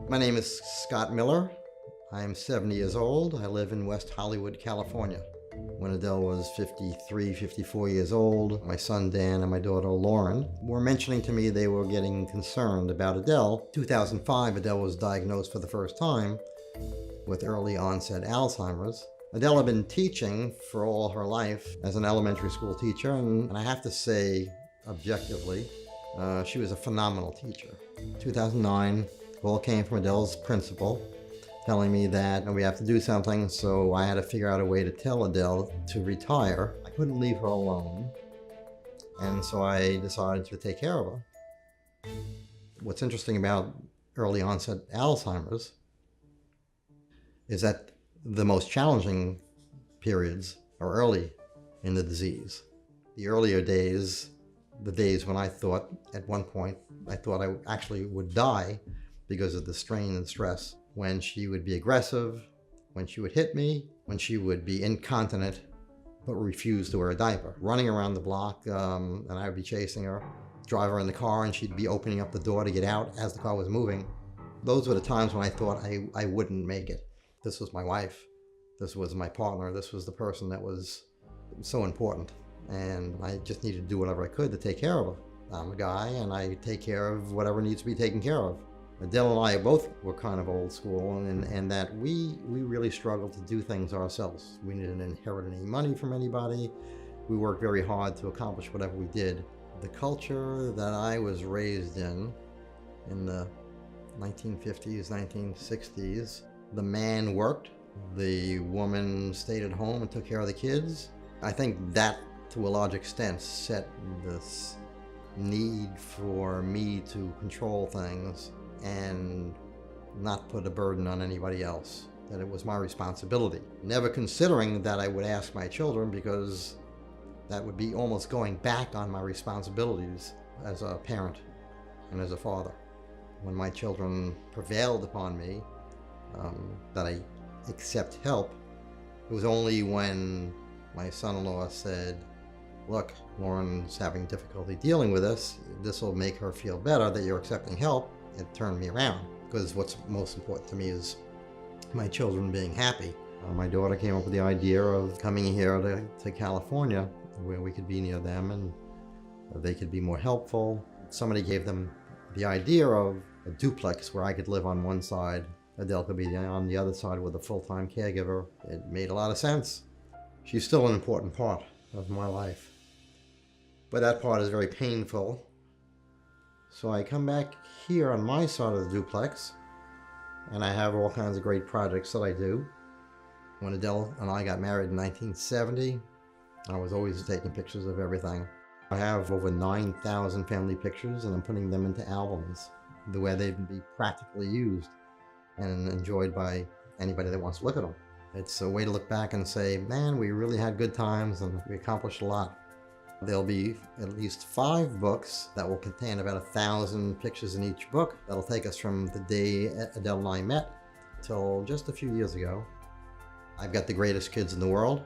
My name is Scott Miller. I am 70 years old. I live in West Hollywood, California. When Adele was 53, 54 years old, my son Dan and my daughter Lauren were mentioning to me they were getting concerned about Adele. 2005, Adele was diagnosed for the first time with early-onset Alzheimer's. Adele had been teaching for all her life as an elementary school teacher, and I have to say, objectively, she was a phenomenal teacher. 2009, call came from Adele's principal telling me that we have to do something, so I had to figure out a way to tell Adele to retire. I couldn't leave her alone, and so I decided to take care of her. What's interesting about early onset Alzheimer's is that the most challenging periods are early in the disease. The earlier days, the days when I thought at one point, I thought I actually would die because of the strain and stress, when she would be aggressive, when she would hit me, when she would be incontinent but refuse to wear a diaper, running around the block, and I would be chasing her, drive her in the car, and she'd be opening up the door to get out as the car was moving. Those were the times when I thought I wouldn't make it. This was my wife. This was my partner. This was the person that was so important, and I just needed to do whatever I could to take care of her. I'm a guy, and I take care of whatever needs to be taken care of. Adele and I both were kind of old school, and that we really struggled to do things ourselves. We didn't inherit any money from anybody. We worked very hard to accomplish whatever we did. The culture that I was raised in the 1950s, 1960s, the man worked, the woman stayed at home and took care of the kids. I think that, to a large extent, set this need for me to control things and not put a burden on anybody else, that it was my responsibility. Never considering that I would ask my children, because that would be almost going back on my responsibilities as a parent and as a father. When my children prevailed upon me that I accept help, it was only when my son-in-law said, "Look, Lauren's having difficulty dealing with this will make her feel better that you're accepting help." It turned me around, because what's most important to me is my children being happy. My daughter came up with the idea of coming here to California, where we could be near them and they could be more helpful. Somebody gave them the idea of a duplex where I could live on one side, Adele could be on the other side with a full-time caregiver. It made a lot of sense. She's still an important part of my life, but that part is very painful. So I come back here on my side of the duplex, and I have all kinds of great projects that I do. When Adele and I got married in 1970, I was always taking pictures of everything. I have over 9,000 family pictures, and I'm putting them into albums, the way they can be practically used and enjoyed by anybody that wants to look at them. It's a way to look back and say, man, we really had good times and we accomplished a lot. There'll be at least 5 books that will contain about 1,000 pictures in each book. That'll take us from the day Adele and I met till just a few years ago. I've got the greatest kids in the world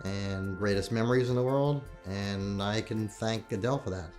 and greatest memories in the world, and I can thank Adele for that.